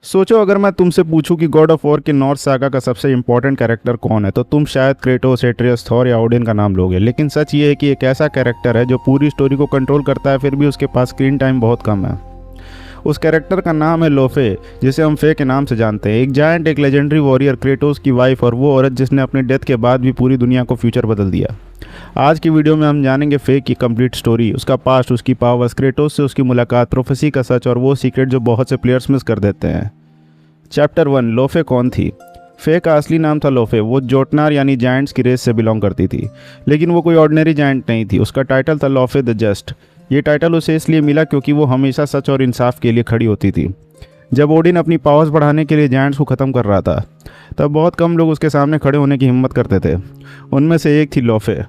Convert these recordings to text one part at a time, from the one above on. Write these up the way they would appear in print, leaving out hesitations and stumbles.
सोचो अगर मैं तुमसे पूछूं कि गॉड ऑफ वॉर के नॉर्थ सागा का सबसे इंपॉर्टेंट कैरेक्टर कौन है, तो तुम शायद क्रेटोस, एट्रियस, थॉर या ओडिन का नाम लोगे। लेकिन सच ये है कि एक ऐसा कैरेक्टर है जो पूरी स्टोरी को कंट्रोल करता है, फिर भी उसके पास स्क्रीन टाइम बहुत कम है। उस कैरेक्टर का नाम है लोफे, जिसे हम फे के नाम से जानते हैं। एक जायंट, एक लेजेंडरी वॉरियर, क्रेटोस की वाइफ और वो औरत जिसने अपनी डेथ के बाद भी पूरी दुनिया को फ्यूचर बदल दिया। आज की वीडियो में हम जानेंगे फे की कंप्लीट स्टोरी, उसका पास्ट, उसकी पावर्स, क्रेटोस से उसकी मुलाकात, प्रोफेसी का सच और वो सीक्रेट जो बहुत से प्लेयर्स मिस कर देते हैं। चैप्टर 1, लोफे कौन थी? फे का असली नाम था लोफे। वो जोटनार यानी जायंट्स की रेस से बिलोंग करती थी, लेकिन वो कोई ऑर्डिनरी जायंट नहीं थी। उसका टाइटल था लोफे द जस्ट। ये टाइटल उसे इसलिए मिला क्योंकि वो हमेशा सच और इंसाफ के लिए खड़ी होती थी। जब ओडिन अपनी पावर्स बढ़ाने के लिए जायंट्स को ख़त्म कर रहा था, तब बहुत कम लोग उसके सामने खड़े होने की हिम्मत करते थे। उनमें से एक थी लोफे।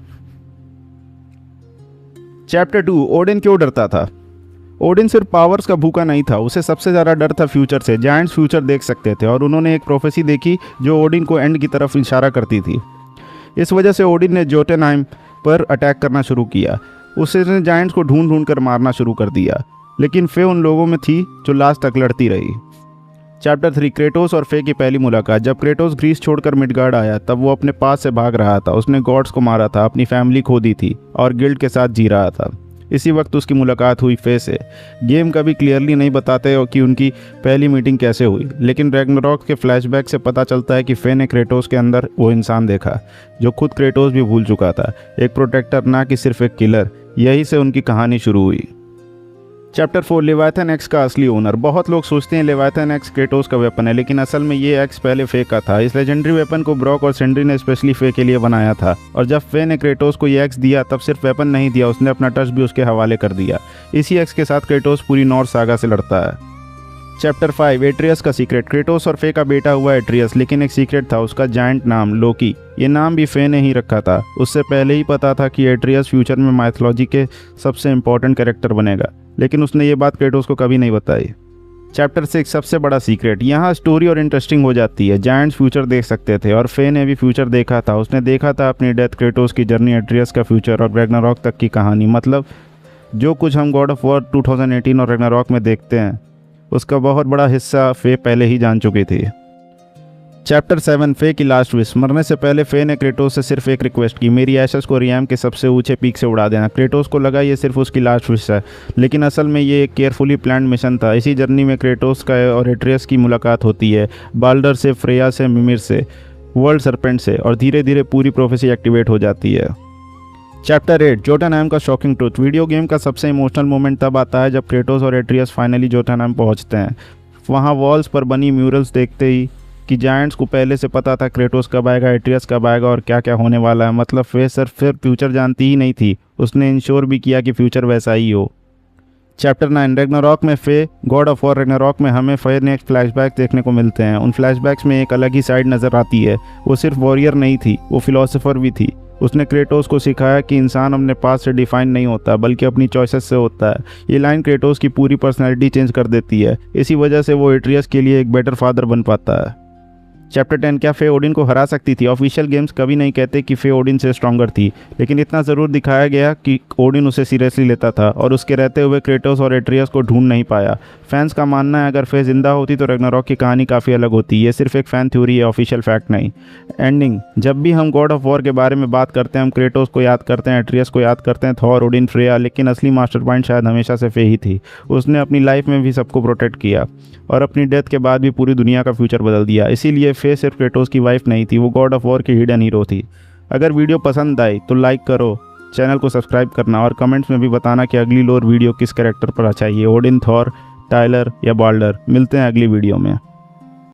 चैप्टर 2, ओडिन क्यों डरता था? ओडिन सिर्फ पावर्स का भूखा नहीं था, उसे सबसे ज़्यादा डर था फ्यूचर से। जायंट्स फ्यूचर देख सकते थे और उन्होंने एक प्रोफेसी देखी जो ओडिन को एंड की तरफ इशारा करती थी। इस वजह से ओडिन ने जोटनहाइम पर अटैक करना शुरू किया। उसने जायंट्स को ढूंढ ढूंढ कर मारना शुरू कर दिया, लेकिन फे उन लोगों में थी जो लास्ट तक लड़ती रही। चैप्टर 3, क्रेटोस और फे की पहली मुलाकात। जब क्रेटोस ग्रीस छोड़कर मिडगार्ड आया, तब वो अपने पास से भाग रहा था। उसने गॉड्स को मारा था, अपनी फैमिली खो दी थी और गिल्ड के साथ जी रहा था। इसी वक्त उसकी मुलाकात हुई फे से। गेम कभी क्लियरली नहीं बताते कि उनकी पहली मीटिंग कैसे हुई, लेकिन रैग्नारॉक के फ्लैशबैक से पता चलता है कि फे ने क्रेटोस के अंदर वो इंसान देखा जो खुद क्रेटोस भी भूल चुका था। एक प्रोटेक्टर, ना कि सिर्फ एक किलर। यही से उनकी कहानी शुरू हुई। चैप्टर 4, लेवायथन एक्स का असली ओनर। बहुत लोग सोचते हैं लेवायथन एक्स क्रेटोस का वेपन है, लेकिन असल में ये एक्स पहले फे का था। इस लेजेंडरी वेपन को ब्रॉक और सिंड्री ने स्पेशली फे के लिए बनाया था, और जब फे ने क्रेटोस को ये एक्स दिया, तब सिर्फ वेपन नहीं दिया, उसने अपना टच भी उसके हवाले कर दिया। इसी एक्स के साथ क्रेटोस पूरी नॉर्थ सागा से लड़ता है। चैप्टर 5, एट्रियस का सीक्रेट। क्रेटोस और फे का बेटा हुआ एट्रियस, लेकिन एक सीक्रेट था, उसका जायंट नाम लोकी। ये नाम भी फे ने ही रखा था। उससे पहले ही पता था कि एट्रियस फ्यूचर में माइथोलॉजी के सबसे इंपॉर्टेंट कैरेक्टर बनेगा, लेकिन उसने ये बात क्रेटोस को कभी नहीं बताई। चैप्टर 6, सबसे बड़ा सीक्रेट। यहाँ स्टोरी और इंटरेस्टिंग हो जाती है। जायंट्स फ्यूचर देख सकते थे और फे ने भी फ्यूचर देखा था। उसने देखा था अपनी डेथ, क्रेटोस की जर्नी, एट्रियस का फ्यूचर और रैग्नारॉक तक की कहानी। मतलब जो कुछ हम गॉड ऑफ वॉर 2018 और रैग्नारॉक में देखते हैं, उसका बहुत बड़ा हिस्सा फे पहले ही जान चुकी थी। चैप्टर 7, फे की लास्ट विश। मरने से पहले फे ने क्रेटोस से सिर्फ एक रिक्वेस्ट की, मेरी एशेस को रियाम के सबसे ऊंचे पीक से उड़ा देना। क्रेटोस को लगा ये सिर्फ उसकी लास्ट विश है, लेकिन असल में ये एक केयरफुली प्लान्ड मिशन था। इसी जर्नी में क्रेटोस का और एट्रियस की मुलाकात होती है, बाल्डर से, फ्रेया से, मिमिर से, वर्ल्ड सरपेंट से, और धीरे धीरे पूरी प्रोफेसी एक्टिवेट हो जाती है। चैप्टर 8, जोटनहाइम का शॉकिंग ट्रूथ। वीडियो गेम का सबसे इमोशनल मोमेंट तब आता है जब क्रेटोस और एट्रियस फाइनली जोटनहाइम पहुंचते हैं। वहां वॉल्स पर बनी म्यूरल्स देखते ही कि जायंट्स को पहले से पता था क्रेटोस कब आएगा, एट्रियस कब आएगा और क्या क्या होने वाला है। मतलब फे सिर्फ फ्यूचर जानती ही नहीं थी, उसने इंश्योर भी किया कि फ्यूचर वैसा ही हो। चैप्टर 9, रैग्नारॉक में फे। गॉड ऑफ वॉर रैग्नारॉक में हमें फे ने फ्लैशबैक देखने को मिलते हैं। उन फ्लैशबैक्स में एक अलग ही साइड नज़र आती है। वो सिर्फ वॉरियर नहीं थी, वो फिलोसोफर भी थी। उसने क्रेटोस को सिखाया कि इंसान अपने पास से डिफाइन नहीं होता, बल्कि अपनी चॉइसेस से होता है। ये लाइन क्रेटोस की पूरी पर्सनैलिटी चेंज कर देती है। इसी वजह से वो एट्रियस के लिए एक बेटर फादर बन पाता है। चैप्टर 10, क्या फे ओडिन को हरा सकती थी? ऑफिशियल गेम्स कभी नहीं कहते कि फे ओडिन से स्ट्रॉन्गर थी, लेकिन इतना ज़रूर दिखाया गया कि ओडिन उसे सीरियसली लेता था और उसके रहते हुए क्रेटोस और एट्रियस को ढूंढ नहीं पाया। फैंस का मानना है अगर फे जिंदा होती तो रैग्नारॉक की कहानी काफ़ी अलग होती। ये सिर्फ एक फ़ैन थ्योरी है, ऑफिशियल फैक्ट नहीं। एंडिंग। जब भी हम गॉड ऑफ वॉर के बारे में बात करते हैं, हम क्रेटोस को याद करते हैं, एट्रियस को याद करते हैं, थॉर, ओडिन, फ्रेया, लेकिन असली मास्टर पॉइंट शायद हमेशा से फे ही थी। उसने अपनी लाइफ में भी सबको प्रोटेक्ट किया और अपनी डेथ के बाद भी पूरी दुनिया का फ्यूचर बदल दिया। इसीलिए फे सिर्फ क्रेटोस की वाइफ नहीं थी, वो गॉड ऑफ वॉर की हिडन हीरो थी। अगर वीडियो पसंद आई तो लाइक करो, चैनल को सब्सक्राइब करना और कमेंट्स में भी बताना कि अगली लोर वीडियो किस कैरेक्टर पर चाहिए, ओडिन, थॉर, टाइलर या बाल्डर। मिलते हैं अगली वीडियो में।